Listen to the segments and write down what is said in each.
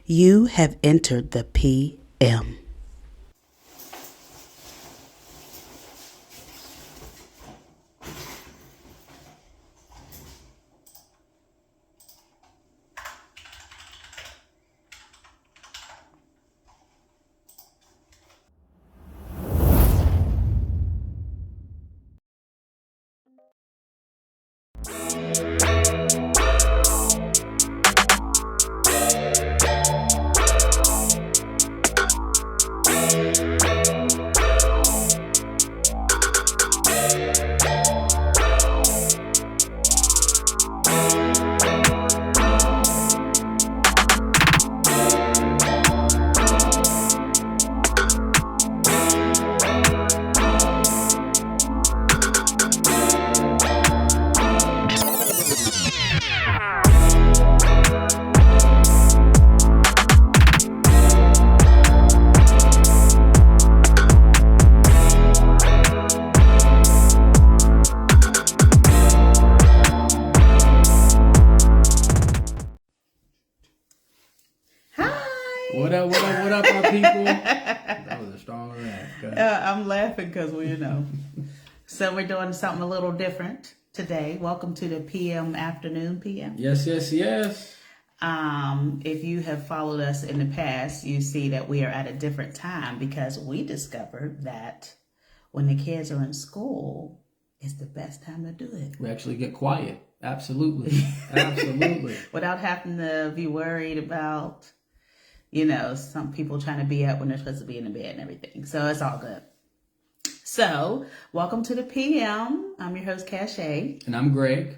You have entered the PM. What up, my people? That was a strong laugh. I'm laughing because So we're doing something a little different today. Welcome to the PM afternoon PM. Yes. If you have followed us in the past, you see that we are at a different time because we discovered that when the kids are in school, it's the best time to do it. We actually get quiet. Absolutely. Without having to be worried about some people trying to be up when they're supposed to be in the bed and everything. So it's all good. So welcome to the PM. I'm your host, CashApp. And I'm Greg.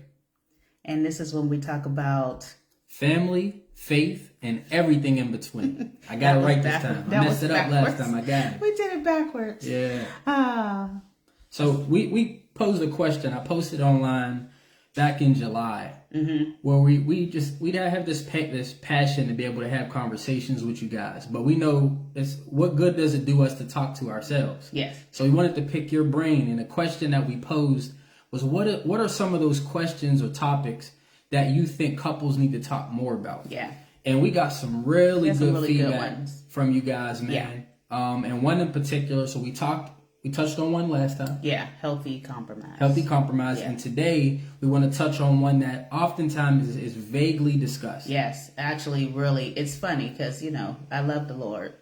And this is when we talk about family, faith, and everything in between. I got it right this time. I messed it up last time. I got it. We did it backwards. Yeah. So we posed a question. I posted online back in July, where we have this passion to be able to have conversations with you guys, but we know what good does it do us to talk to ourselves? Yes. So we wanted to pick your brain, and the question that we posed was, what are some of those questions or topics that you think couples need to talk more about? Yeah. And we got some really good feedback from you guys, man. Yeah. And one in particular. So we touched on one last time. Yeah, healthy compromise. Yeah. And today we want to touch on one that oftentimes is vaguely discussed. Yes, actually, really, it's funny because, I love the Lord,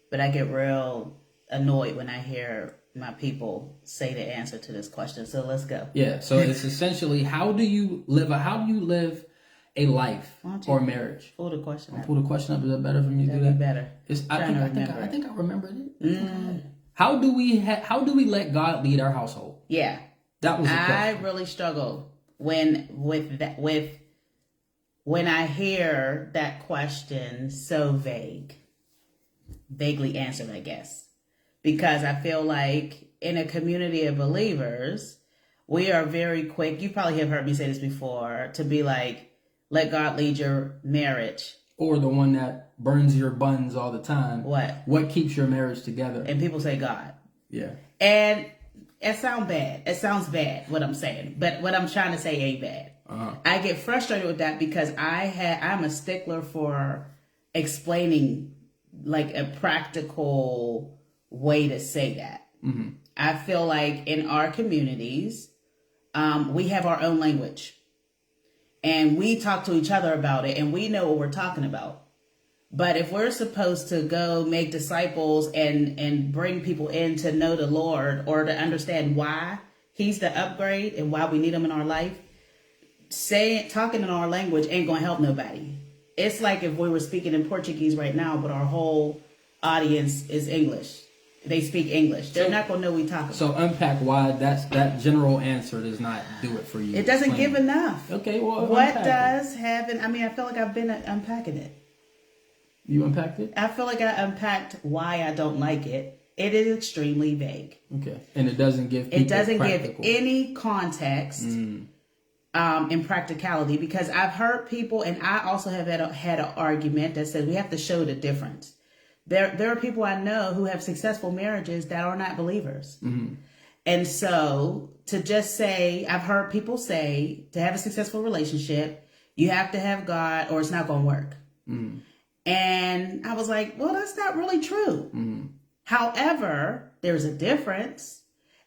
but I get real annoyed when I hear my people say the answer to this question. So let's go. Yeah, so it's essentially, how do you live a life or a marriage? Pull the question up. Pull the question up. Is that better for me to do that? Better. I think I remembered it. How do we let God lead our household? Yeah, that was the question. I really struggle when I hear that question so vaguely answered, I guess, because I feel like in a community of believers, we are very quick. You probably have heard me say this before, to be like, let God lead your marriage. Or the one that burns your buns all the time. What keeps your marriage together? And people say God. Yeah. And it sounds bad. It sounds bad, what I'm saying. But what I'm trying to say ain't bad. I get frustrated with that because I'm a stickler for explaining like a practical way to say that. I feel like in our communities, we have our own language. And we talk to each other about it, and we know what we're talking about. But if we're supposed to go make disciples and bring people in to know the Lord or to understand why He's the upgrade and why we need Him in our life, talking in our language ain't going to help nobody. It's like if we were speaking in Portuguese right now, but our whole audience is English. They speak English. They're not going to know what we talk about. So unpack why that general answer does not do it for you. It doesn't give enough. Okay, well, what does having... I feel like I've been unpacking it. You unpacked it? I feel like I unpacked why I don't like it. It is extremely vague. Okay, and it doesn't give people give any context in practicality, because I've heard people, and I also have had an argument that says we have to show the difference. There are people I know who have successful marriages that are not believers. And so to just say, I've heard people say, to have a successful relationship, you have to have God or it's not going to work. And I was like, well, that's not really true. Mm-hmm. However, there's a difference.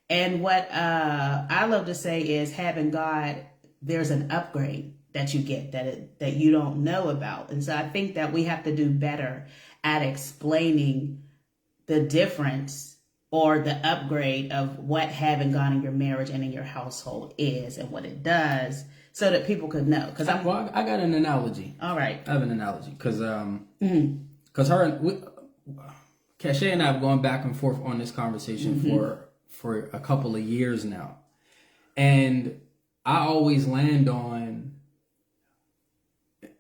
And what I love to say is having God, there's an upgrade that you get that you don't know about. And so I think that we have to do better at explaining the difference or the upgrade of what having God in your marriage and in your household is and what it does, so that people could know. Because I got an analogy. All right. I have an analogy because Cachet and I have gone back and forth on this conversation for a couple of years now, and I always land on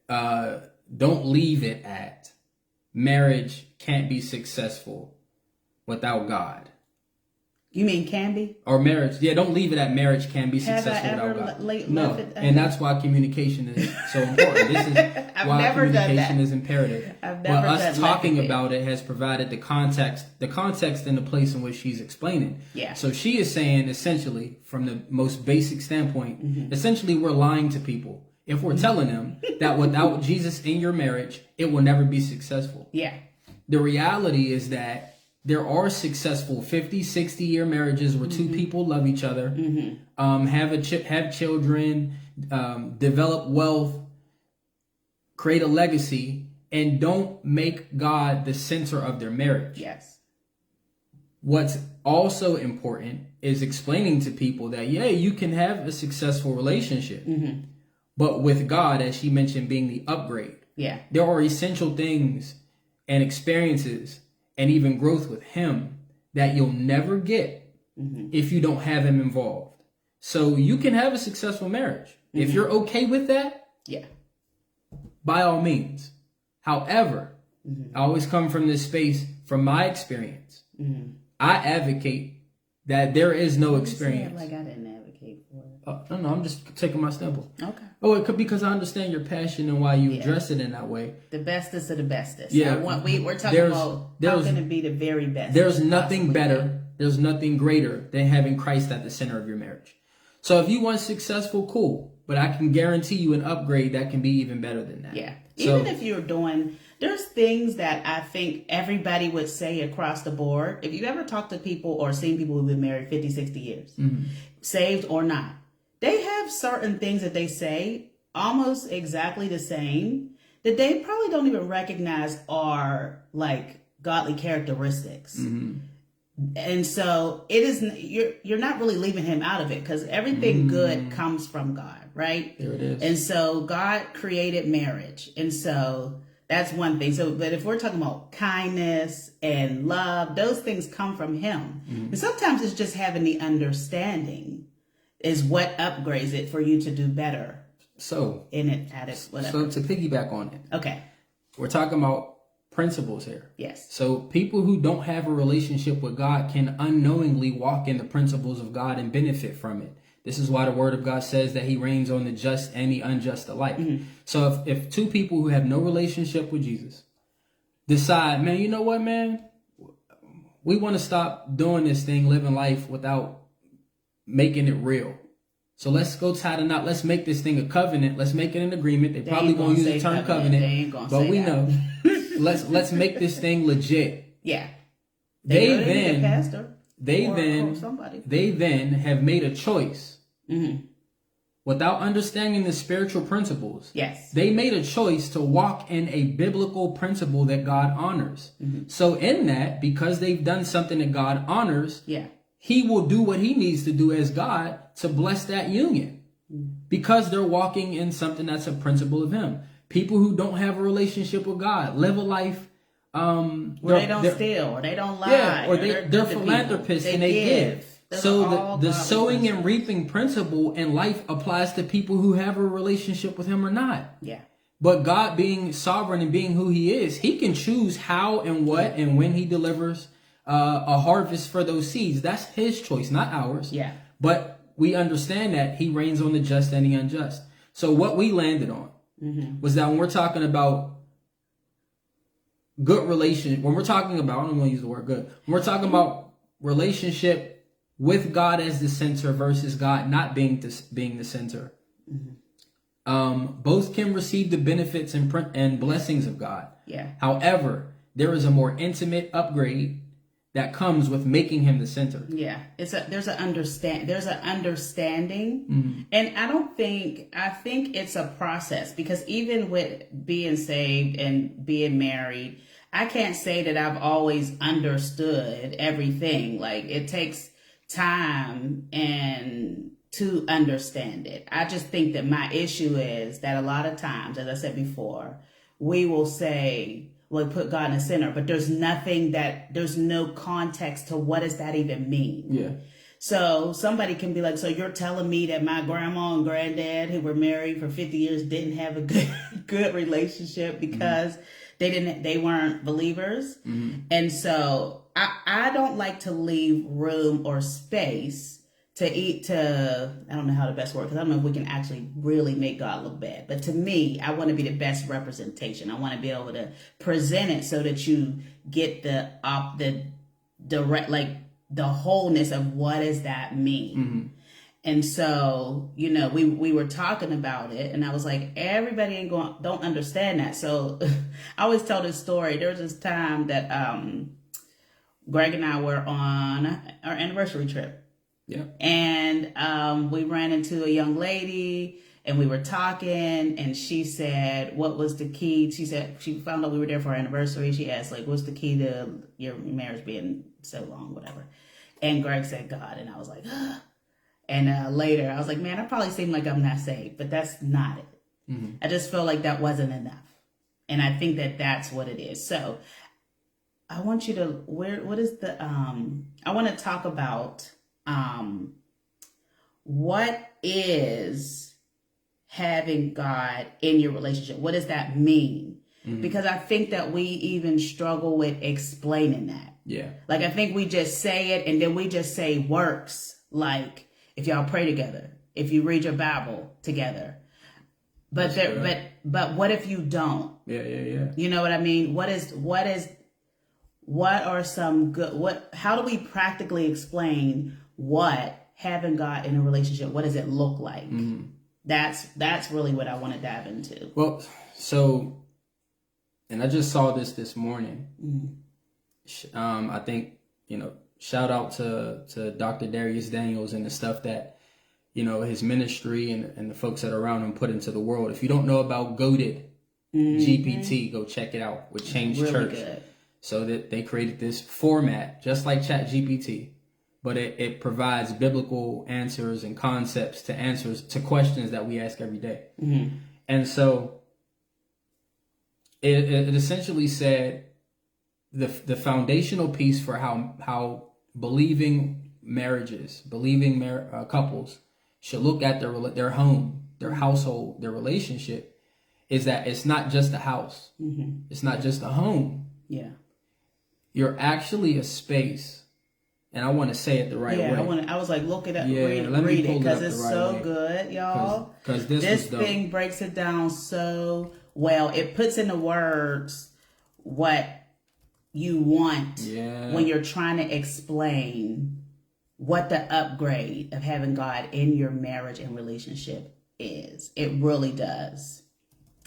don't leave it at marriage can't be successful without God. You mean can be? Or marriage. Yeah, don't leave it at marriage can be successful without God. No, and that's why communication is so important. This is why communication is imperative. But us talking about it has provided the context and the place in which she's explaining. Yeah. So she is saying, essentially, from the most basic standpoint, essentially we're lying to people if we're telling them that without Jesus in your marriage, it will never be successful. Yeah. The reality is that there are successful 50, 60-year marriages where two people love each other, have children, develop wealth, create a legacy, and don't make God the center of their marriage. Yes. What's also important is explaining to people that, yeah, you can have a successful relationship, but with God, as she mentioned, being the upgrade. Yeah. There are essential things and experiences and even growth with him that you'll never get if you don't have him involved. So you can have a successful marriage. If you're okay with that, yeah, by all means. However, I always come from this space, from my experience. I advocate that there is no experience. Like I didn't advocate for it. No, I'm just taking my stumble. Okay. Oh, it could because I understand your passion and why you address it in that way. The bestest of the bestest. Yeah, we're talking about how can it be the very best. There's nothing better. There's nothing greater than having Christ at the center of your marriage. So if you want successful, cool. But I can guarantee you an upgrade that can be even better than that. Yeah. Even if you're doing, there's things that I think everybody would say across the board. If you ever talk to people or seen people who've been married 50, 60 years, saved or not, they have certain things that they say almost exactly the same that they probably don't even recognize are like godly characteristics. And so it is, you're not really leaving him out of it because everything good comes from God, right? There it is. And so God created marriage. And so that's one thing. So, but if we're talking about kindness and love, those things come from him. And sometimes it's just having the understanding is what upgrades it for you to do better. So in it, at it, whatever. So to piggyback on it. Okay. We're talking about principles here. Yes. So people who don't have a relationship with God can unknowingly walk in the principles of God and benefit from it. This is why the word of God says that he reigns on the just and the unjust alike. So if two people who have no relationship with Jesus decide, man, you know what, man? We want to stop doing this thing, living life without making it real. So let's go tie the knot. Let's make this thing a covenant. Let's make it an agreement. They probably gonna use the term covenant, but we know. let's make this thing legit. Yeah. They then have made a choice without understanding the spiritual principles. Yes. They made a choice to walk in a biblical principle that God honors. So in that, because they've done something that God honors, he will do what he needs to do as God to bless that union because they're walking in something that's a principle of him. People who don't have a relationship with God live a life where they don't steal or they don't lie. Or they're philanthropists and they give. So the sowing and reaping principle in life applies to people who have a relationship with him or not. Yeah. But God being sovereign and being who he is, he can choose how and what and when he delivers a harvest for those seeds. That's his choice, not ours. Yeah. But we understand that he reigns on the just and the unjust. So what we landed on was that when we're talking about good relationship, when we're talking about, I don't want to use the word good, when we're talking about relationship with God as the center versus God not being the center, Both can receive the benefits and blessings of God. Yeah. However, there is a more intimate upgrade that comes with making him the center. Yeah. There's an understanding. And I think it's a process, because even with being saved and being married, I can't say that I've always understood everything. Like, it takes time and to understand it. I just think that my issue is that a lot of times, as I said before, we will say, well, put God in the center, but there's no context to what does that even mean. Yeah. So somebody can be like, so you're telling me that my grandma and granddad, who were married for 50 years, didn't have a good relationship because they weren't believers. And so I don't like to leave room or space I don't know how the best word, because I don't know if we can actually really make God look bad. But to me, I want to be the best representation. I want to be able to present it so that you get the direct, like, the wholeness of what does that mean. And so, we were talking about it, and I was like, everybody don't understand that. So I always tell this story. There was this time that Greg and I were on our anniversary trip. Yeah. And we ran into a young lady, and we were talking, and she said, what was the key? She said she found out we were there for our anniversary. She asked, like, what's the key to your marriage being so long, whatever. And Greg said God. And I was like, ugh. And later I was like, man, I probably seem like I'm not saved, but that's not it. I just feel like that wasn't enough. And I think that that's what it is. So I want you to, I want to talk about what is having God in your relationship? What does that mean? Because I think that we even struggle with explaining that. Yeah. Like, I think we just say it, and then we just say works, like if y'all pray together, if you read your Bible together. But but what if you don't? Yeah. You know what I mean? How do we practically explain what having God in a relationship, what does it look like? That's really what I want to dive into. Well, so, and I just saw this morning. I think, shout out to Dr. Darius Daniels and the stuff that, his ministry and the folks that are around him put into the world. If you don't know about Goated GPT, go check it out with Change Really Church. good. So that they created this format, just like ChatGPT, but it provides biblical answers and concepts to questions that we ask every day. And so it essentially said the foundational piece for how believing couples should look at their home, their household, their relationship, is that it's not just a house. It's not just a home. Yeah. You're actually a space, and I want to say it the right way. I was like, look it up, Yeah, read it, because it's right so way. good, y'all. Because this thing breaks it down so well. It puts into words what you want when you're trying to explain what the upgrade of having God in your marriage and relationship is. It really does.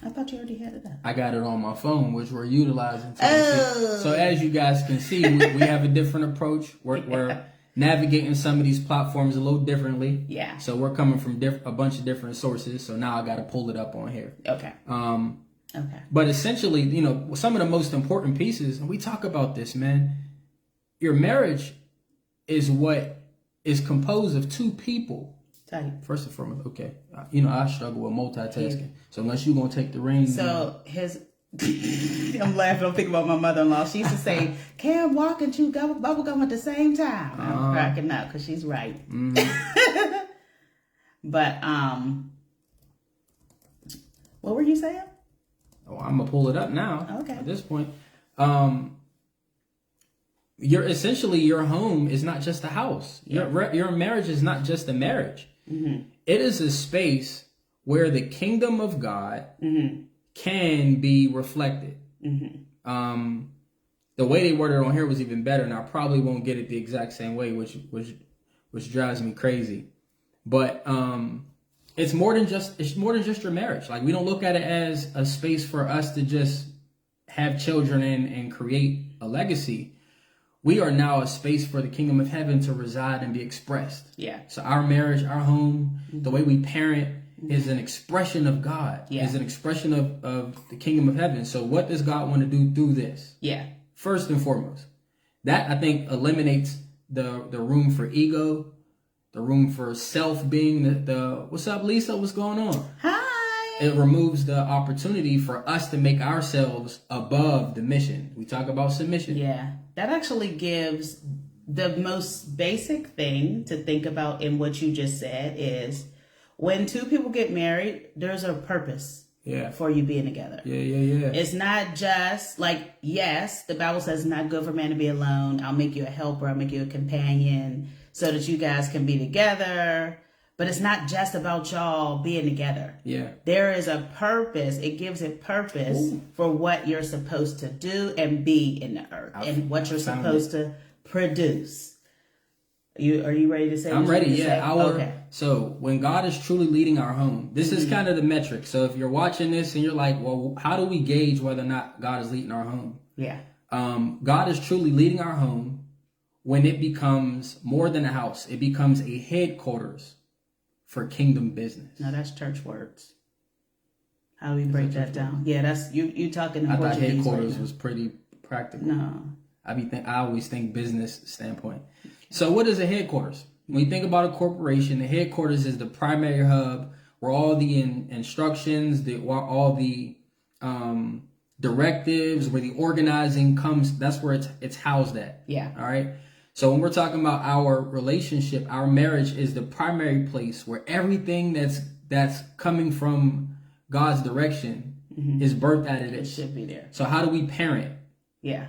I thought you already had it up. I got it on my phone, which we're utilizing today. So as you guys can see, we have a different approach. We're navigating some of these platforms a little differently. Yeah. So we're coming from a bunch of different sources. So now I got to pull it up on here. Okay. Okay. But essentially, some of the most important pieces, and we talk about this, man. Your marriage is what is composed of two people. First and foremost, okay. I struggle with multitasking. Yeah. So unless you're going to take the reins. So I'm laughing. I'm thinking about my mother-in-law. She used to say, Cam, walk and chew bubble gum at the same time. I'm cracking up because she's right. But, what were you saying? Oh, I'm going to pull it up now. Okay. At this point. Your home is not just a house. Yeah. Your marriage is not just a marriage. It is a space where the kingdom of God can be reflected. The way they worded it on here was even better, and I probably won't get it the exact same way, which drives me crazy. But it's more than just your marriage. Like, we don't look at it as a space for us to just have children and create a legacy. We are now a space for the kingdom of heaven to reside and be expressed. Yeah. So our marriage, our home, the way we parent is an expression of God. Yeah. Is an expression of the kingdom of heaven. So what does God want to do through this? Yeah. First and foremost, that I think eliminates the room for ego, the room for self being the what's up, Lisa? What's going on? Hi. It removes the opportunity for us to make ourselves above the mission. We talk about submission. Yeah. That actually gives the most basic thing to think about in what you just said is when two people get married, there's a purpose. Yeah. For you being together. Yeah. It's not just like, yes, the Bible says it's not good for man to be alone. I'll make you a helper. I'll make you a companion so that you guys can be together. But it's not just about y'all being together. Yeah. There is a purpose. It gives it purpose for what you're supposed to do and be in the earth and what you're supposed to produce. Are you ready to say? I'm ready. Yeah. Okay. So when God is truly leading our home, this is kind of the metric. So if you're watching this and you're like, well, how do we gauge whether or not God is leading our home? Yeah. God is truly leading our home when it becomes more than a house. It becomes a headquarters for kingdom business. Now that's church words. How do we break that down? Yeah, that's you talking. I thought headquarters was pretty practical. No. I always think business standpoint. So what is a headquarters? When you think about a corporation, the headquarters is the primary hub where all the instructions, all the directives, where the organizing comes. That's where it's housed at. Yeah. All right. So when we're talking about our relationship, our marriage is the primary place where everything that's coming from God's direction is birthed out of it. It should be there. So how do we parent? Yeah.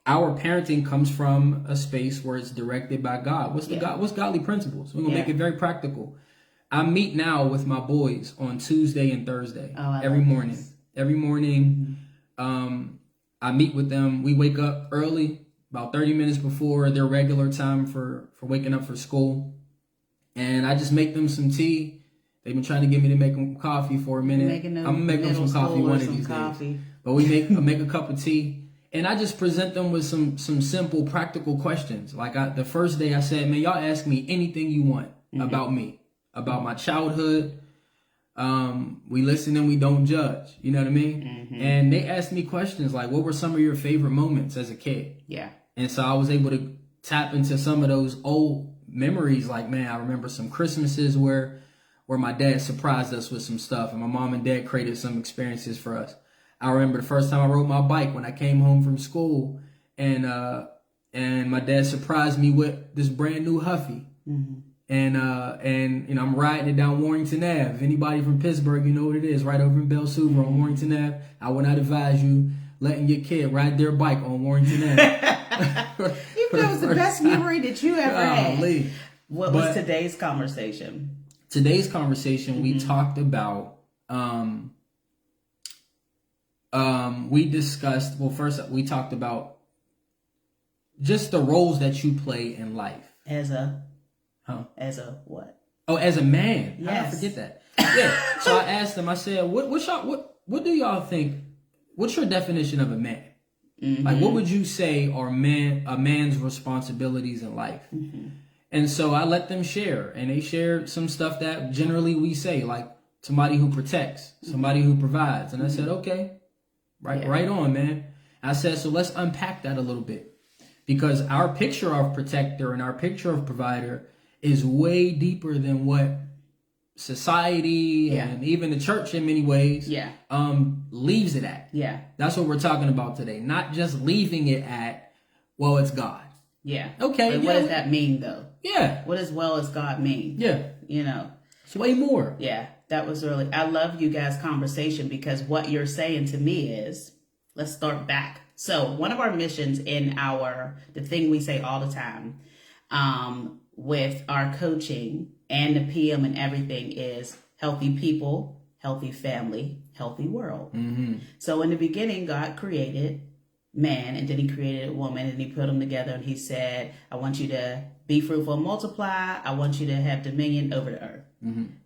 Our parenting comes from a space where it's directed by God. What's godly principles? We're gonna make it very practical. I meet now with my boys on Tuesday and Thursday every morning. This. Every morning, I meet with them. We wake up early, about 30 minutes before their regular time for waking up for school, and I just make them some tea. They've been trying to get me to make them coffee for a minute. I'm gonna make them some coffee one of these days. But I make a cup of tea. And I just present them with some simple, practical questions. Like the first day I said, man, y'all ask me anything you want about me, about my childhood. We listen and we don't judge. You know what I mean? And they asked me questions like, what were some of your favorite moments as a kid? Yeah. And so I was able to tap into some of those old memories. Like, man, I remember some Christmases where my dad surprised us with some stuff and my mom and dad created some experiences for us. I remember the first time I rode my bike when I came home from school, and my dad surprised me with this brand new Huffy, and I'm riding it down Warrington Ave. If anybody from Pittsburgh, you know what it is, right over in Belle Suver on Warrington Ave. I would not advise you letting your kid ride their bike on Warrington Ave. That was the best memory that you ever had. What was today's conversation? Today's conversation, we talked about. We discussed, first we talked about just the roles that you play in life. As a what? Oh, as a man. Yes. How did I forget that? Yeah. So I asked them, I said, what do y'all think, what's your definition of a man? Like, what would you say are a man's responsibilities in life? And so I let them share, and they shared some stuff that generally we say, like somebody who protects, somebody who provides. And I said, okay. Right on, man. I said, so let's unpack that a little bit. Because our picture of protector and our picture of provider is way deeper than what society and even the church in many ways leaves it at. Yeah. That's what we're talking about today. Not just leaving it at, well, it's God. Yeah. Okay. But what does that mean, though? Yeah. What does well as God mean? Yeah. You know. It's way more. Yeah. That was really, I love you guys' conversation because what you're saying to me is, let's start back. So one of our missions in the thing we say all the time with our coaching and the PM and everything is healthy people, healthy family, healthy world. So in the beginning, God created man and then he created a woman and he put them together and he said, I want you to be fruitful and multiply. I want you to have dominion over the earth.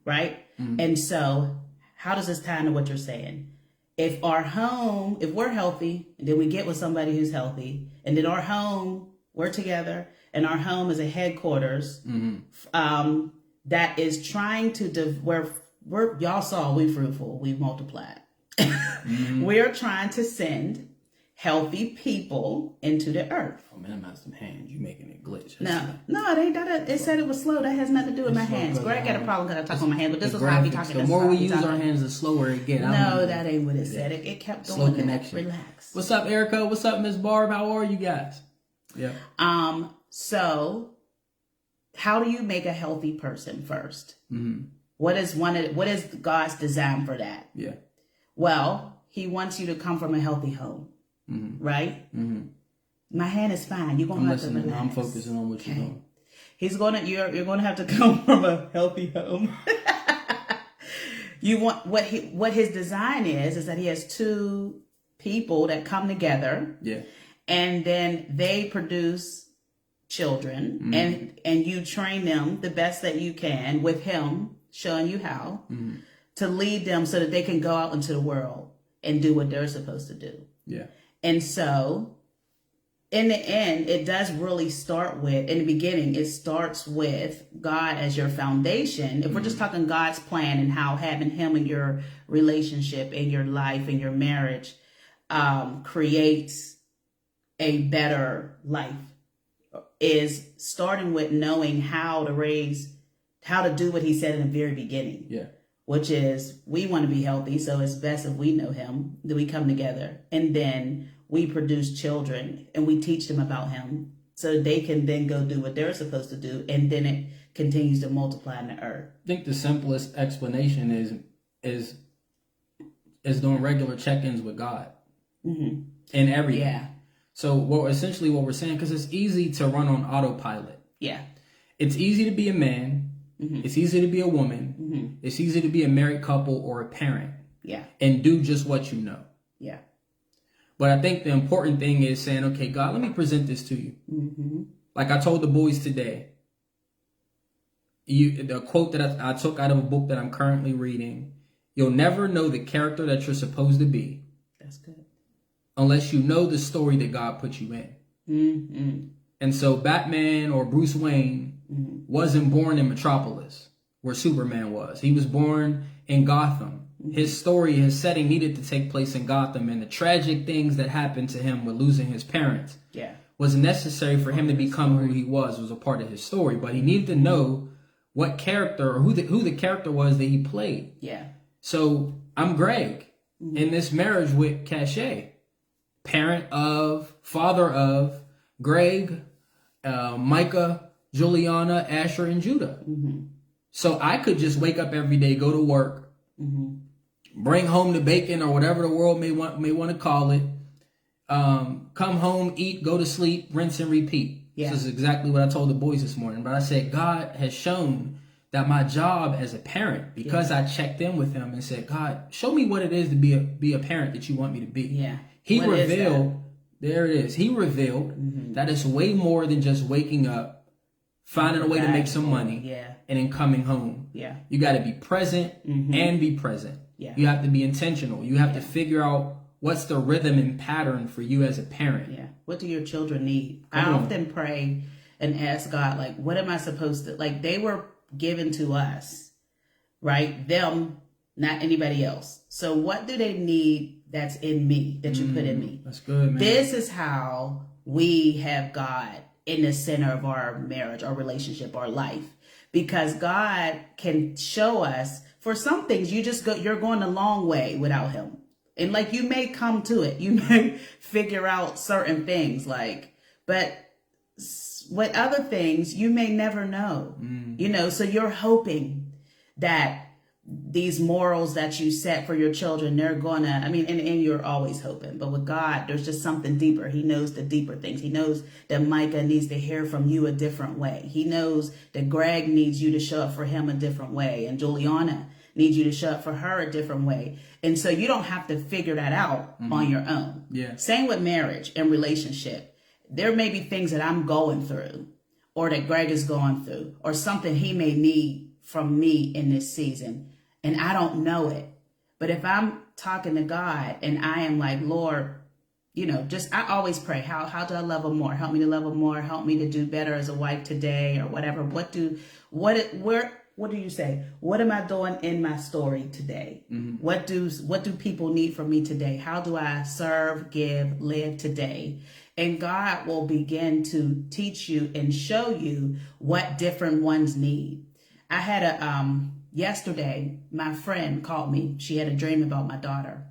right? And so how does this tie into what you're saying? If we're healthy, and then we get with somebody who's healthy, and then we're together, and our home is a headquarters that is trying to, y'all saw we fruitful, we multiplied. We're trying to send healthy people into the earth. Oh man, I'm out some hands. You making it glitch. No, it ain't that. It said it was slow. That has nothing to do with my hands. Greg got a problem because I talk with my hands, but this is how I be talking. The more we use our hands, the slower it gets. No, that ain't what it said. It kept going. Slow connection. Relax. What's up, Erica? What's up, Miss Barb? How are you guys? Yeah. So how do you make a healthy person first? What is God's design for that? Yeah. Well, He wants you to come from a healthy home. Right? My hand is fine. You're gonna have to relax. I'm focusing on what you're doing. You're gonna have to come from a healthy home. You want what his design is that he has two people that come together. Yeah. And then they produce children and you train them the best that you can with him showing you how to lead them so that they can go out into the world and do what they're supposed to do. Yeah. And so in the end, it does really start with, in the beginning, it starts with God as your foundation. If we're just talking God's plan and how having him in your relationship, in your life, in your marriage, creates a better life, is starting with knowing how to do what he said in the very beginning. Yeah. Which is, we want to be healthy, so it's best if we know him, that we come together, and then we produce children, and we teach them about him, so they can then go do what they're supposed to do, and then it continues to multiply in the earth. I think the simplest explanation is doing regular check-ins with God. In everything. Yeah. So what we're saying, because it's easy to run on autopilot. Yeah. It's easy to be a man. It's easy to be a woman. It's easy to be a married couple or a parent. Yeah. And do just what you know. Yeah. But I think the important thing is saying, okay, God, let me present this to you. Like I told the boys today, the quote that I took out of a book that I'm currently reading, you'll never know the character that you're supposed to be. That's good. Unless you know the story that God put you in. And so Batman or Bruce Wayne wasn't born in Metropolis, where Superman was. He was born in Gotham. His story, his setting needed to take place in Gotham, and the tragic things that happened to him with losing his parents was necessary for him to become who he was a part of his story. But he needed to know what character or who the character was that he played. Yeah. So I'm Greg in this marriage with CashApp, father of Greg, Micah, Juliana, Asher, and Judah. So I could just wake up every day, go to work, bring home the bacon or whatever the world may want to call it, come home, eat, go to sleep, rinse and repeat. Yeah. This is exactly what I told the boys this morning. But I said, God has shown that my job as a parent, because I checked in with him and said, God, show me what it is to be a parent that you want me to be. Yeah. He revealed, there it is. He revealed that it's way more than just waking up, finding a way to make some money, and then coming home. Yeah. You got to be present and be present. Yeah. You have to be intentional. You have to figure out what's the rhythm and pattern for you as a parent. Yeah. What do your children need? I often pray and ask God, like, what am I supposed to, like, they were given to us, right? Them, not anybody else. So what do they need that's in me, that you put in me? That's good, man. This is how we have God in the center of our marriage, our relationship, our life. Because God can show us, for some things, you're going a long way without him. And like, you may come to it. You may figure out certain things, but with other things, you may never know, so you're hoping that these morals that you set for your children, they're gonna, and you're always hoping, but with God, there's just something deeper. He knows the deeper things. He knows that Micah needs to hear from you a different way. He knows that Greg needs you to show up for him a different way, and Juliana needs you to show up for her a different way. And so you don't have to figure that out on your own. Yeah. Same with marriage and relationship. There may be things that I'm going through, or that Greg is going through, or something he may need from me in this season? And I don't know it. But if I'm talking to God and I am like, Lord, I always pray, how do I love him more? Help me to love him more. Help me to do better as a wife today or whatever. What do you say? What am I doing in my story today? Mm-hmm. What do people need from me today? How do I serve, give, live today? And God will begin to teach you and show you what different ones need. I had yesterday, my friend called me. She had a dream about my daughter.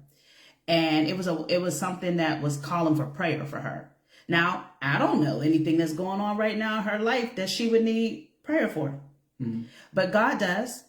And it was something that was calling for prayer for her. Now, I don't know anything that's going on right now in her life that she would need prayer for. Mm-hmm. But God does.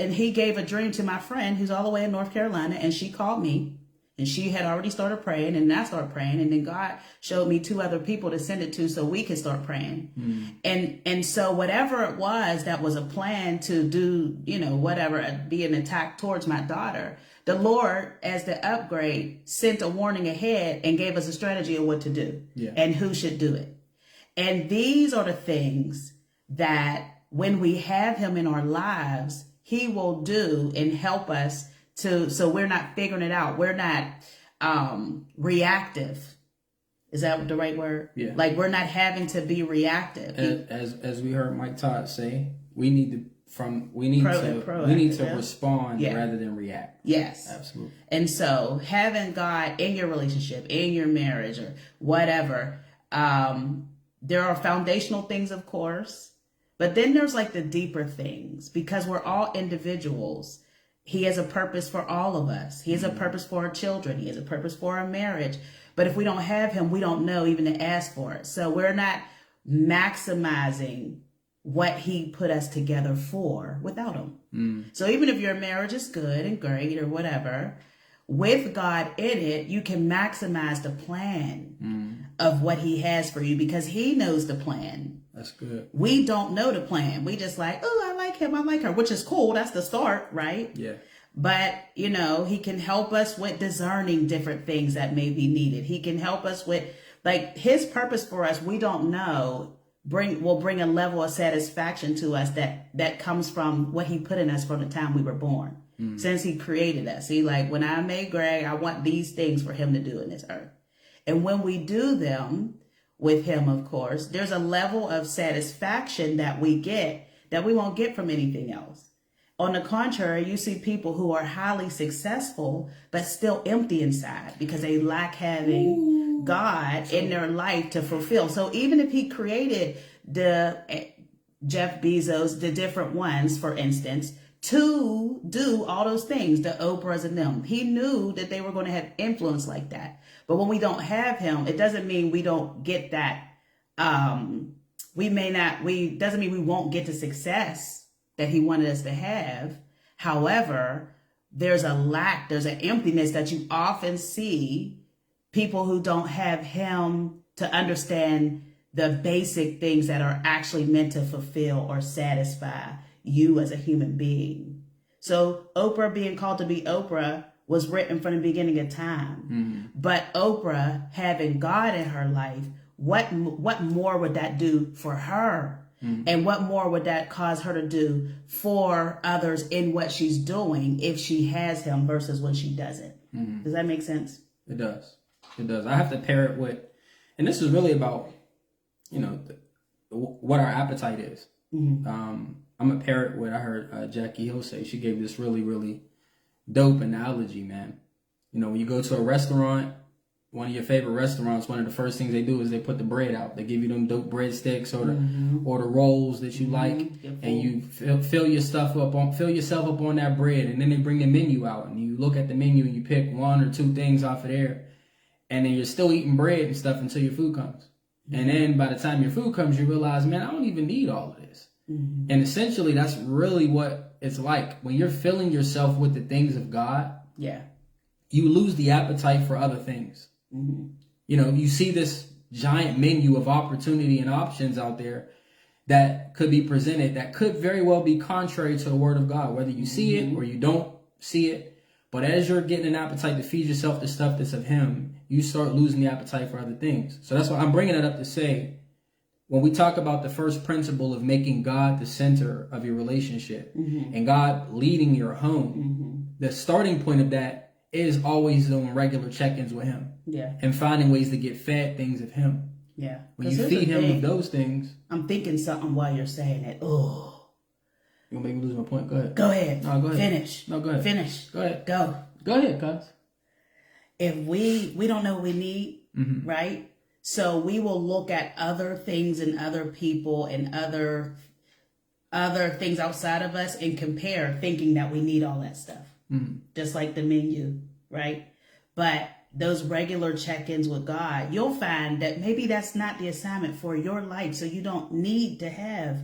And he gave a dream to my friend who's all the way in North Carolina. And she called me. And she had already started praying. And I started praying. And then God showed me 2 other people to send it to so we could start praying. Mm-hmm. And so whatever it was that was a plan to do, whatever, be an attack towards my daughter, the Lord, as the upgrade, sent a warning ahead and gave us a strategy of what to do and who should do it. And these are the things that when we have him in our lives, he will do and help us so we're not figuring it out. We're not reactive. Is that the right word? Yeah. Like we're not having to be reactive. As we heard Mike Todd say, we need to respond rather than react. Yes. Absolutely. And so having God in your relationship, in your marriage or whatever, there are foundational things, of course, but then there's like the deeper things because we're all individuals. He has a purpose for all of us. He has a purpose for our children. He has a purpose for our marriage. But if we don't have him, we don't know even to ask for it. So we're not maximizing what he put us together for without him. So even if your marriage is good and great or whatever, with God in it, you can maximize the plan of what he has for you because he knows the plan. That's good. We don't know the plan. We just like, oh, I like him, I like her, which is cool. That's the start, right? Yeah. But, he can help us with discerning different things that may be needed. He can help us with, like, his purpose for us, we don't know, will bring a level of satisfaction to us that comes from what he put in us from the time we were born. Since he created us. He like, when I made Greg, I want these things for him to do in this earth. And when we do them with him, of course, there's a level of satisfaction that we get that we won't get from anything else. On the contrary, you see people who are highly successful, but still empty inside because they lack having God in their life to fulfill. So even if he created the Jeff Bezos, the different ones, for instance, to do all those things, the Oprahs and them, he knew that they were going to have influence like that. But when we don't have him, it doesn't mean we don't get that. Doesn't mean we won't get the success that he wanted us to have. However, there's an emptiness that you often see people who don't have him to understand the basic things that are actually meant to fulfill or satisfy you as a human being. So Oprah being called to be Oprah was written from the beginning of time. But Oprah having God in her life, what more would that do for her? And what more would that cause her to do for others in what she's doing if she has him versus when she doesn't? Does that make sense? It does. It does. I have to pair it with, and this is really about, what our appetite is. I'm going to pair it with, I heard Jackie Hill say, she gave this really, really dope analogy, man. When you go to a restaurant, one of your favorite restaurants, one of the first things they do is they put the bread out. They give you them dope breadsticks or the rolls that you like, and you fill yourself up on that bread, and then they bring the menu out, and you look at the menu and you pick 1 or 2 things off of there, and then you're still eating bread and stuff until your food comes. And then by the time your food comes, you realize, man, I don't even need all of this. And essentially, that's really what it's like when you're filling yourself with the things of God. Yeah, you lose the appetite for other things. You see this giant menu of opportunity and options out there that could be presented that could very well be contrary to the word of God, whether you see it or you don't see it. But as you're getting an appetite to feed yourself the stuff that's of him, you start losing the appetite for other things. So that's why I'm bringing it up to say, when we talk about the first principle of making God the center of your relationship and God leading your home, the starting point of that is always doing regular check-ins with him. Yeah. And finding ways to get fed things of him. Yeah. When you feed him with those things. I'm thinking something while you're saying it. Oh. You gonna make me lose my point? Go ahead. Go ahead. No, go ahead. Finish. No, go ahead. Finish. Go ahead. Go. Go ahead, cuz. If we don't know what we need, right? So we will look at other things and other people and other things outside of us and compare, thinking that we need all that stuff. Just like the menu, right? But those regular check-ins with God, you'll find that maybe that's not the assignment for your life. So you don't need to have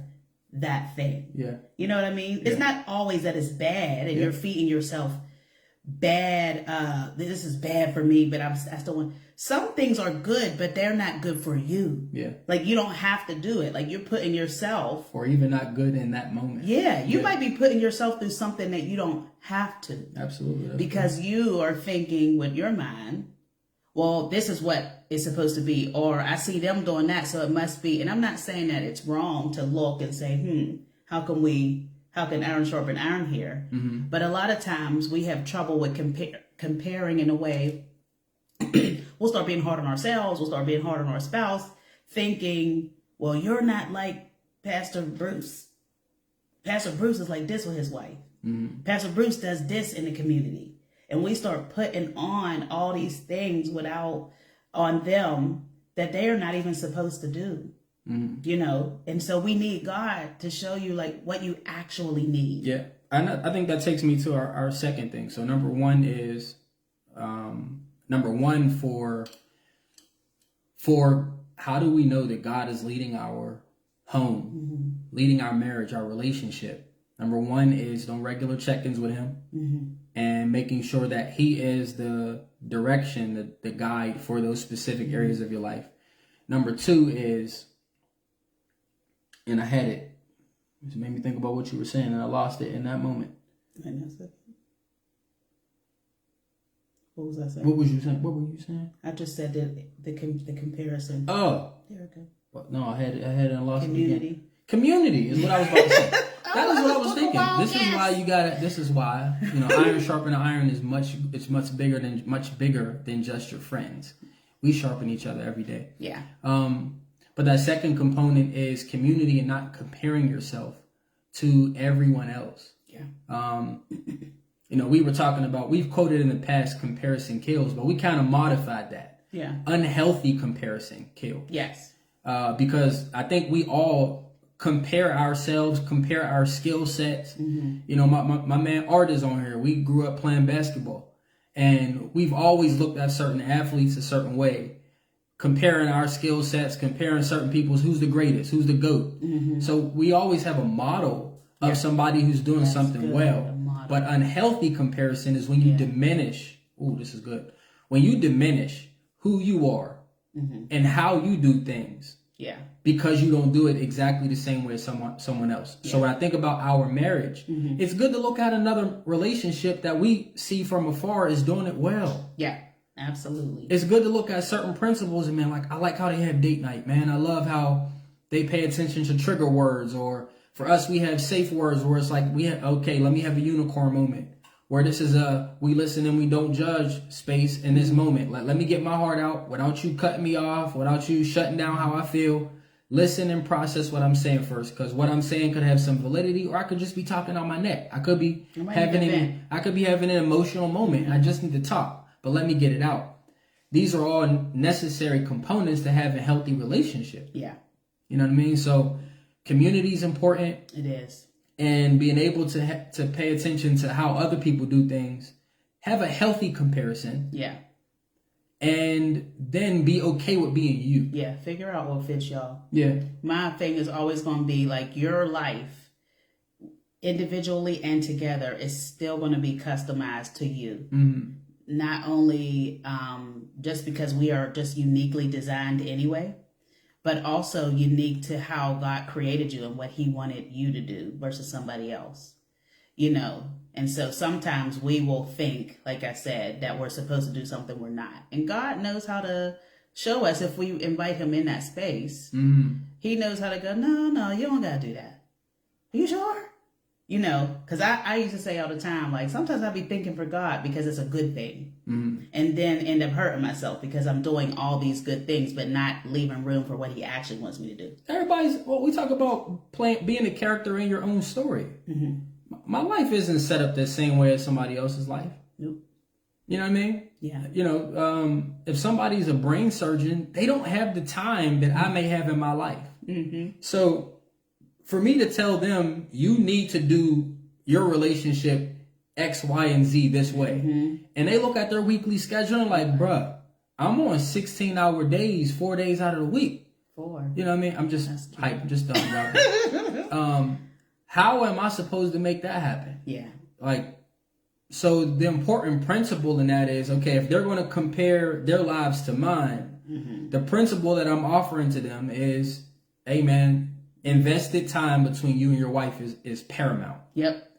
that thing. Yeah. You know what I mean? Yeah. It's not always that it's bad and you're feeding yourself bad. This is bad for me, but I still want. Some things are good, but they're not good for you. Yeah. Like you don't have to do it. Like you're putting yourself. Or even not good in that moment. Yeah. You might be putting yourself through something that you don't have to. Absolutely. Because you are thinking with your mind, well, this is what it's supposed to be. Or I see them doing that, so it must be. And I'm not saying that it's wrong to look and say, how can iron sharpen iron here? But a lot of times we have trouble with comparing in a way. We'll start being hard on ourselves. We'll start being hard on our spouse, thinking, well, you're not like Pastor Bruce. Pastor Bruce is like this with his wife. Pastor Bruce does this in the community. And we start putting on all these things on them that they are not even supposed to do. You know, and so we need God to show you like what you actually need. Yeah. I think that takes me to our second thing. So number one is, for how do we know that God is leading our home, leading our marriage, our relationship? Number one is doing regular check-ins with him and making sure that he is the direction, the guide for those specific areas of your life. Number two is, and I had it. It made me think about what you were saying, and I lost it in that moment. What was I saying? What was you saying? What were you saying? I just said the comparison. Oh. There we go. Well, no, I had it and lost Community. it again. Community is what I was about to say. That is what I was thinking. This is why, iron sharpening iron is much bigger than just your friends. We sharpen each other every day. Yeah. But that second component is community and not comparing yourself to everyone else. Yeah. We were talking about, we've quoted in the past, comparison kills, but we kind of modified that. Yeah. Unhealthy comparison kills. Yes. Because I think we all compare ourselves, compare our skill sets. My man Art is on here. We grew up playing basketball, and we've always looked at certain athletes a certain way, comparing our skill sets, comparing certain people's, who's the greatest, who's the GOAT. So we always have a model of somebody who's doing something well. But unhealthy comparison is when you diminish. Oh, this is good. When you diminish who you are and how you do things. Yeah. Because you don't do it exactly the same way as someone else. Yeah. So when I think about our marriage, it's good to look at another relationship that we see from afar is doing it well. Yeah, absolutely. It's good to look at certain principles and, man, I like how they have date night, man. I love how they pay attention to trigger words, or for us, we have safe words where it's like, let me have a unicorn moment. Where this is we listen and we don't judge space in this moment. Let me get my heart out without you cutting me off, without you shutting down how I feel. Listen and process what I'm saying first, because what I'm saying could have some validity, or I could just be talking on my neck. I could be having an emotional moment. I just need to talk, but let me get it out. These are all necessary components to have a healthy relationship. Yeah. You know what I mean? So community is important. It is. And being able to pay attention to how other people do things, have a healthy comparison. Yeah. And then be okay with being you. Yeah, figure out what fits y'all. Yeah. My thing is always going to be like your life, individually and together, is still going to be customized to you. Not only just because we are just uniquely designed anyway, but also unique to how God created you and what he wanted you to do versus somebody else, And so sometimes we will think, like I said, that we're supposed to do something we're not. And God knows how to show us if we invite him in that space. He knows how to go, no, you don't got to do that. Are you sure? You know, because I used to say all the time, like, sometimes I'll be thinking for God because it's a good thing. And then end up hurting myself because I'm doing all these good things, but not leaving room for what he actually wants me to do. We talk about being a character in your own story. My life isn't set up the same way as somebody else's life. Nope. You know what I mean? Yeah. You know, if somebody's a brain surgeon, they don't have the time that I may have in my life. So for me to tell them, you need to do your relationship X, Y, and Z this way. And they look at their weekly schedule and like, bruh, I'm on 16-hour days, 4 days out of the week. 4. You know what I mean? I'm just hype. I'm just done, bro. How am I supposed to make that happen? Yeah. Like, so the important principle in that is, okay, if they're going to compare their lives to mine, the principle that I'm offering to them is, hey, man, invested time between you and your wife is paramount. Yep.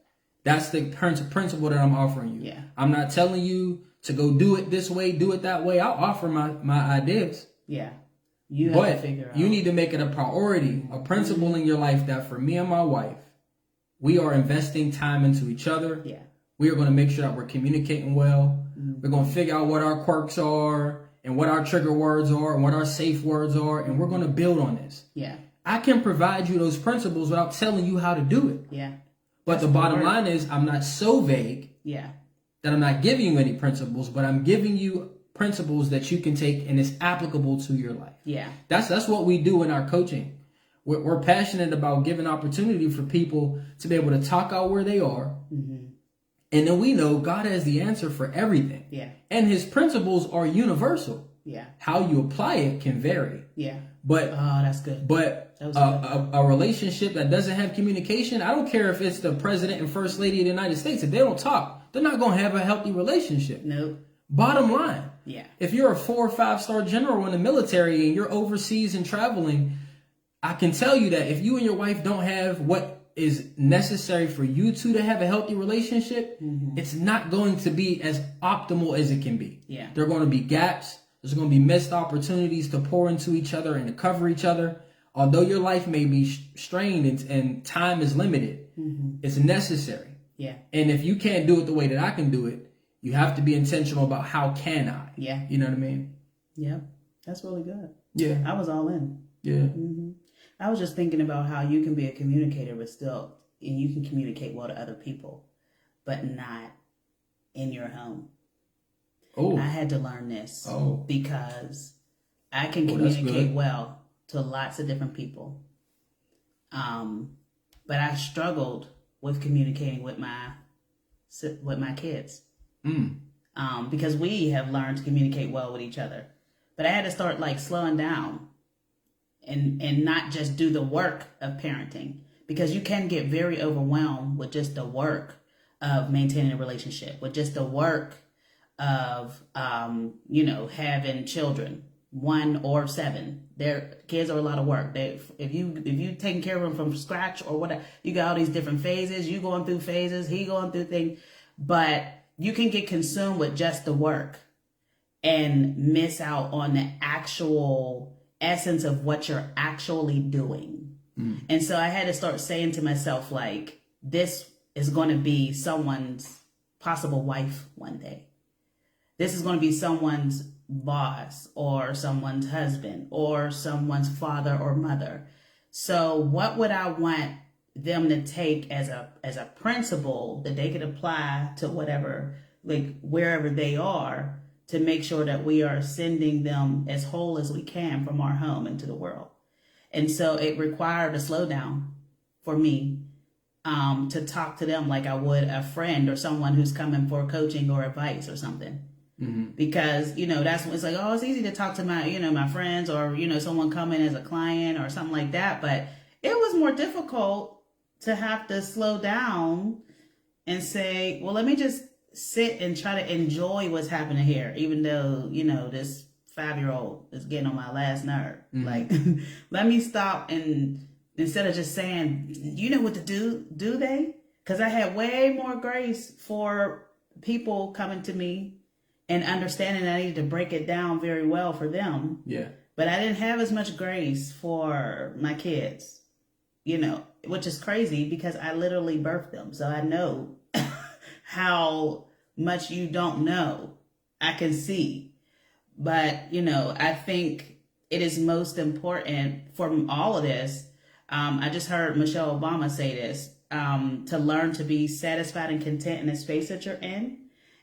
That's the principle that I'm offering you. Yeah. I'm not telling you to go do it this way, do it that way. I'll offer my ideas. Yeah. You have to figure out. You need to make it a priority, a principle in your life that for me and my wife, we are investing time into each other. Yeah. We are going to make sure that we're communicating well. We're going to figure out what our quirks are and what our trigger words are and what our safe words are. And we're going to build on this. Yeah. I can provide you those principles without telling you how to do it. Yeah. But the bottom line is I'm not so vague that I'm not giving you any principles, but I'm giving you principles that you can take and it's applicable to your life. Yeah. That's what we do in our coaching. We're passionate about giving opportunity for people to be able to talk out where they are. And then we know God has the answer for everything. Yeah. And his principles are universal. Yeah. How you apply it can vary. Yeah. But that's good. But a relationship that doesn't have communication, I don't care if it's the president and first lady of the United States. If they don't talk, they're not going to have a healthy relationship. Nope. Bottom line. Yeah. If you're a 4 or 5-star general in the military and you're overseas and traveling, I can tell you that if you and your wife don't have what is necessary for you two to have a healthy relationship, it's not going to be as optimal as it can be. Yeah. There are going to be gaps. There's going to be missed opportunities to pour into each other and to cover each other. Although your life may be strained and time is limited, it's necessary. Yeah. And if you can't do it the way that I can do it, you have to be intentional about how can I. Yeah. You know what I mean? Yeah. That's really good. Yeah. I was all in. Yeah. I was just thinking about how you can be a communicator, but still, and you can communicate well to other people, but not in your home. Oh. I had to learn this because I can that's communicate good. well to lots of different people. But I struggled with communicating with my kids. Because we have learned to communicate well with each other. But I had to start like slowing down and not just do the work of parenting, because you can get very overwhelmed with just the work of maintaining a relationship, with just the work of having children, 1 or 7. Their kids are a lot of work. If you taking care of them from scratch or whatever, you got all these different phases. You going through phases, he going through things, but you can get consumed with just the work and miss out on the actual essence of what you're actually doing. And so I had to start saying to myself, like, this is going to be someone's possible wife one day. This is going to be someone's boss or someone's husband or someone's father or mother. So what would I want them to take as a principle that they could apply to whatever, like wherever they are, to make sure that we are sending them as whole as we can from our home into the world. And so it required a slowdown for me to talk to them like I would a friend or someone who's coming for coaching or advice or something. Because, that's when it's like, it's easy to talk to my friends or, someone coming as a client or something like that. But it was more difficult to have to slow down and say, well, let me just sit and try to enjoy what's happening here, even though, this 5-year-old is getting on my last nerve. Like, let me stop and instead of just saying, you know what to do they? Because I had way more grace for people coming to me and understanding I needed to break it down very well for them. Yeah. But I didn't have as much grace for my kids, which is crazy because I literally birthed them. So I know how much you don't know. I can see. But, I think it is most important from all of this. I just heard Michelle Obama say this, to learn to be satisfied and content in the space that you're in.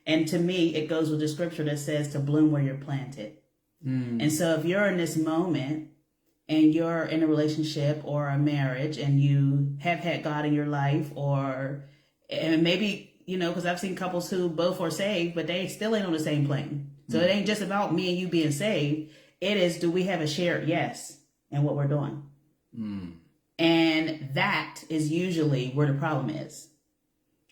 And to me, it goes with the scripture that says to bloom where you're planted. And so if you're in this moment and you're in a relationship or a marriage and you have had God in your life, and maybe, because I've seen couples who both are saved, but they still ain't on the same plane. So it ain't just about me and you being saved. It is, do we have a shared yes in what we're doing? And that is usually where the problem is.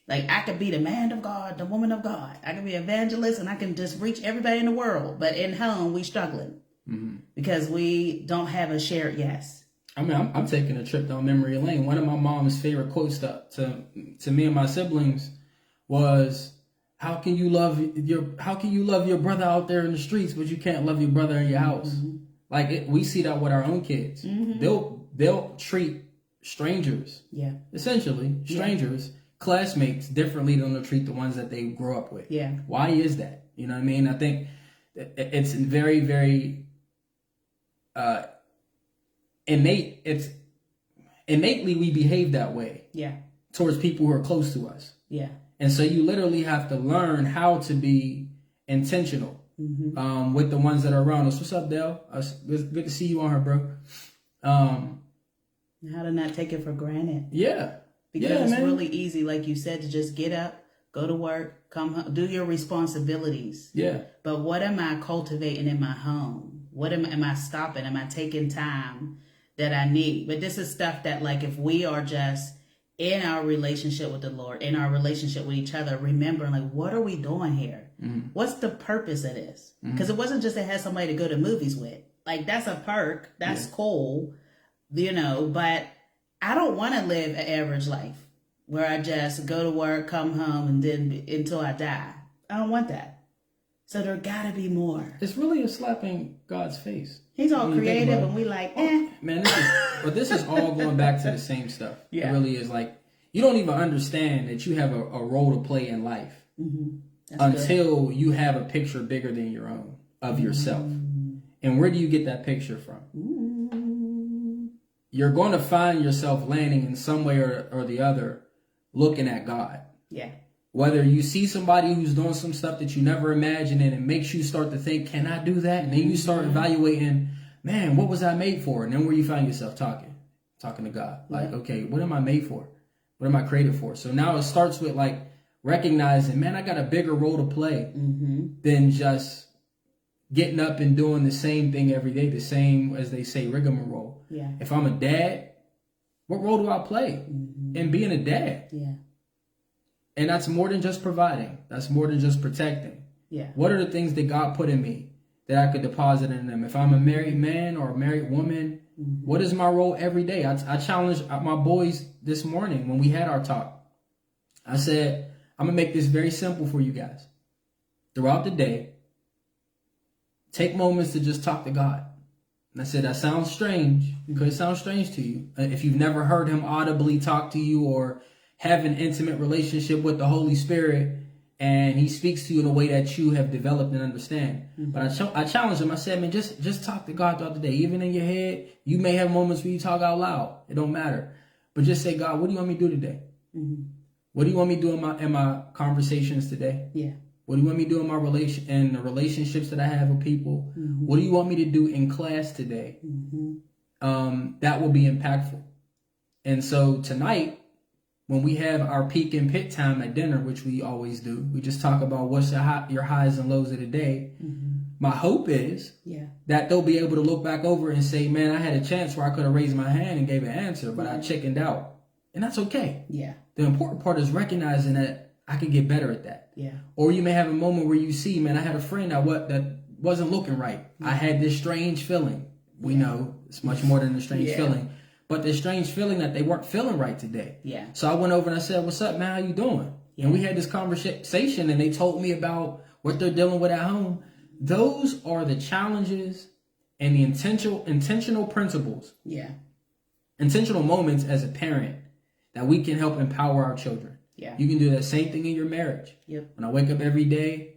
Like, I could be the man of God, the woman of God. I could be an evangelist and I can just reach everybody in the world. But in home, we struggling because we don't have a shared yes. I mean, I'm taking a trip down memory lane. One of my mom's favorite quotes to me and my siblings was, how can you love your brother out there in the streets, but you can't love your brother in your house? Like, we see that with our own kids. They'll treat strangers, essentially strangers, classmates, differently than they'll treat the ones that they grew up with. Yeah. Why is that? You know what I mean? I think it's very, very innate. It's innately we behave that way. Yeah. Towards people who are close to us. Yeah. And so you literally have to learn how to be intentional with the ones that are around us. What's up, Dale? Good to see you on here, bro. How to not take it for granted. Yeah. Because it's really easy, like you said, to just get up, go to work, come home, do your responsibilities. Yeah. But what am I cultivating in my home? What am I stopping? Am I taking time that I need? But this is stuff that, like, if we are just in our relationship with the Lord, in our relationship with each other, remembering, like, what are we doing here? What's the purpose of this? Because it wasn't just to have somebody to go to movies with. Like, that's a perk. That's cool, but I don't want to live an average life where I just go to work, come home, and then until I die. I don't want that. So there gotta be more. It's really a slap in God's face. He's all creative, and we like, Man, this is all going back to the same stuff. Yeah. It really is. Like, you don't even understand that you have a role to play in life until you have a picture bigger than your own of yourself. And where do you get that picture from? You're going to find yourself landing in some way or the other looking at God. Yeah. Whether you see somebody who's doing some stuff that you never imagined and it makes you start to think, can I do that? And then you start evaluating, man, what was I made for? And then where you find yourself talking to God. Like, okay, what am I made for? What am I created for? So now it starts with, like, recognizing, man, I got a bigger role to play than just getting up and doing the same thing every day, the same, as they say, rigmarole. Yeah. If I'm a dad, what role do I play in being a dad? Yeah. And that's more than just providing. That's more than just protecting. Yeah. What are the things that God put in me that I could deposit in them? If I'm a married man or a married woman, what is my role every day? I challenged my boys this morning when we had our talk. I said, I'm going to make this very simple for you guys. Throughout the day, take moments to just talk to God. And I said, that sounds strange. Could it sound strange to you? If you've never heard him audibly talk to you or have an intimate relationship with the Holy Spirit and he speaks to you in a way that you have developed and understand. But I challenged him. I said, man, just talk to God throughout the day. Even in your head, you may have moments where you talk out loud. It don't matter. But just say, God, what do you want me to do today? What do you want me to do in my conversations today? Yeah. What do you want me to do in the relationships that I have with people? What do you want me to do in class today? That will be impactful. And so tonight, when we have our peak and pit time at dinner, which we always do, we just talk about what's your highs and lows of the day. My hope is that they'll be able to look back over and say, man, I had a chance where I could have raised my hand and gave an answer, but I chickened out. And that's okay. Yeah. The important part is recognizing that I can get better at that. Yeah. Or you may have a moment where you see, man, I had a friend that wasn't looking right. I had this strange feeling. We know it's much more than a strange feeling. But this strange feeling that they weren't feeling right today. Yeah. So I went over and I said, what's up, man? How you doing? Yeah. And we had this conversation and they told me about what they're dealing with at home. Those are the challenges and the intentional principles. Yeah. Intentional moments as a parent that we can help empower our children. Yeah. You can do that same thing in your marriage. Yep. When I wake up every day,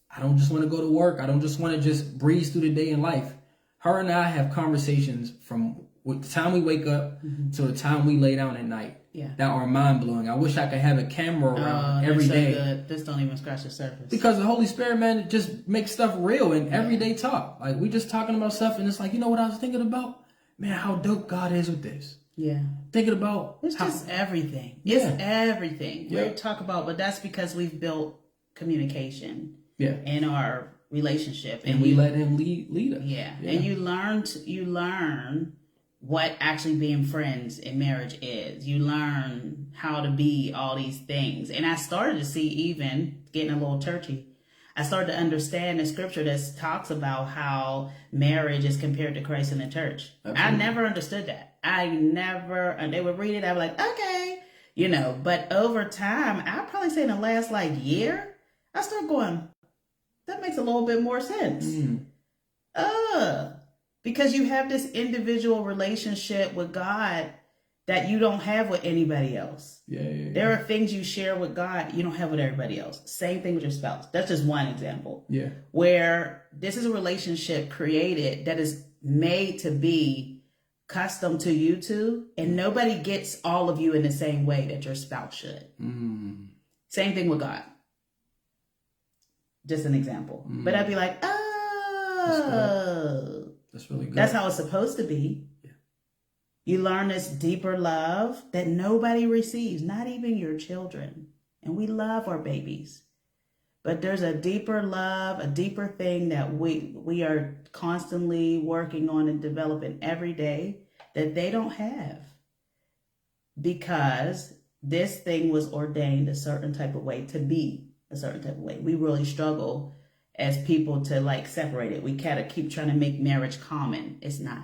I don't just want to go to work. I don't just want to just breeze through the day in life. Her and I have conversations from the time we wake up to the time we lay down at night. Yeah. That are mind-blowing. I wish I could have a camera around every day. Good. This don't even scratch the surface. Because the Holy Spirit, man, just makes stuff real in everyday talk. Like, we just talking about stuff, and it's like, you know what I was thinking about? Man, how dope God is with this. Yeah. Thinking about... It's just everything. Yeah. It's everything. Yeah. We talk about, but that's because we've built communication in our relationship. And we let him lead us. Yeah. And you learn what actually being friends in marriage is. You learn how to be all these things. And I started to see, even getting a little churchy, I started to understand the scripture that talks about how marriage is compared to Christ and the church. Absolutely. I never understood that. They would read it, I'd be like, okay, but over time, I'd probably say in the last year, I start going, that makes a little bit more sense. Because you have this individual relationship with God that you don't have with anybody else. There are things you share with God you don't have with everybody else. Same thing with your spouse. That's just one example. Yeah. Where this is a relationship created that is made to be custom to you two, and nobody gets all of you in the same way that your spouse should. Same thing with God. Just an example. But I'd be like, that's really good. That's how it's supposed to be. Yeah. You learn this deeper love that nobody receives, not even your children. And we love our babies. But there's a deeper love, a deeper thing that we are constantly working on and developing every day that they don't have. Because this thing was ordained a certain type of way to be a certain type of way. We really struggle as people to separate it. We kind of keep trying to make marriage common. It's not.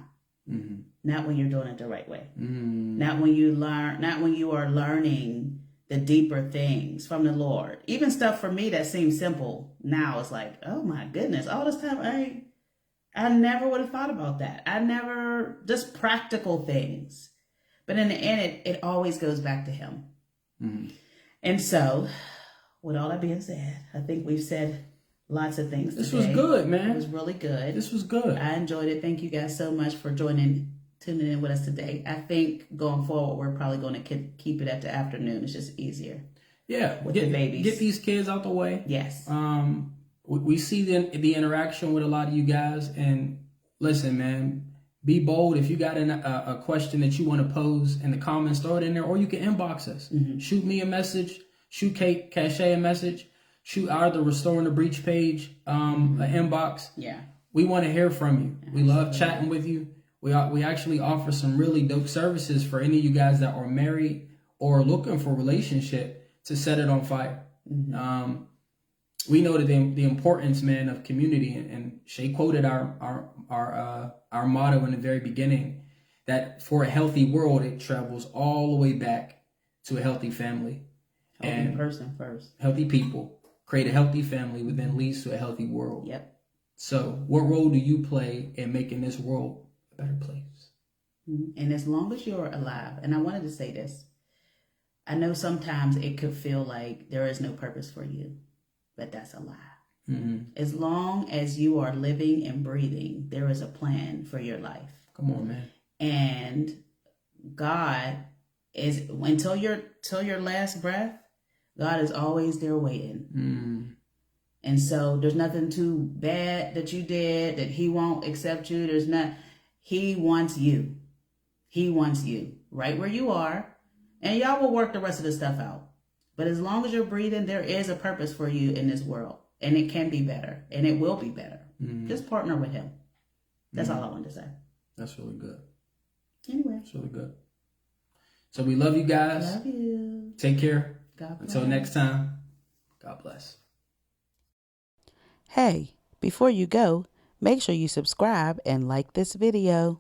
Not when you're doing it the right way. Not when you are learning the deeper things from the Lord. Even stuff for me that seems simple now is like, oh my goodness, all this time I never would have thought about that. Just practical things. But in the end, it always goes back to him. And so, with all that being said, I think we've said lots of things today. This was good, man. It was really good. This was good. I enjoyed it. Thank you guys so much for tuning in with us today. I think going forward, we're probably going to keep it at the afternoon. It's just easier. Yeah. With the babies. Get these kids out the way. Yes. We see the interaction with a lot of you guys. And listen, man, be bold. If you got a question that you want to pose in the comments, throw it in there. Or you can inbox us. Shoot me a message. Shoot Kate Cachet a message. Shoot our The Restoring the Breach page, an inbox. Yeah. We want to hear from you. Absolutely. We love chatting with you. We actually offer some really dope services for any of you guys that are married or looking for a relationship to set it on fire. We know that the importance, man, of community, and Shay quoted our motto in the very beginning, that for a healthy world, it travels all the way back to a healthy family. Healthy person first. Healthy people create a healthy family, which then leads to a healthy world. Yep. So what role do you play in making this world a better place? And as long as you're alive, and I wanted to say this, I know sometimes it could feel like there is no purpose for you, but that's a lie. As long as you are living and breathing, there is a plan for your life. Come on, man. And God is, until your last breath, God is always there waiting. And so there's nothing too bad that you did that he won't accept you. He wants you. He wants you right where you are. And y'all will work the rest of the stuff out. But as long as you're breathing, there is a purpose for you in this world. And it can be better. And it will be better. Just partner with him. That's all I wanted to say. That's really good. Anyway. That's really good. So we love you guys. Love you. Take care. God bless. Until next time, God bless. Hey, before you go, make sure you subscribe and like this video.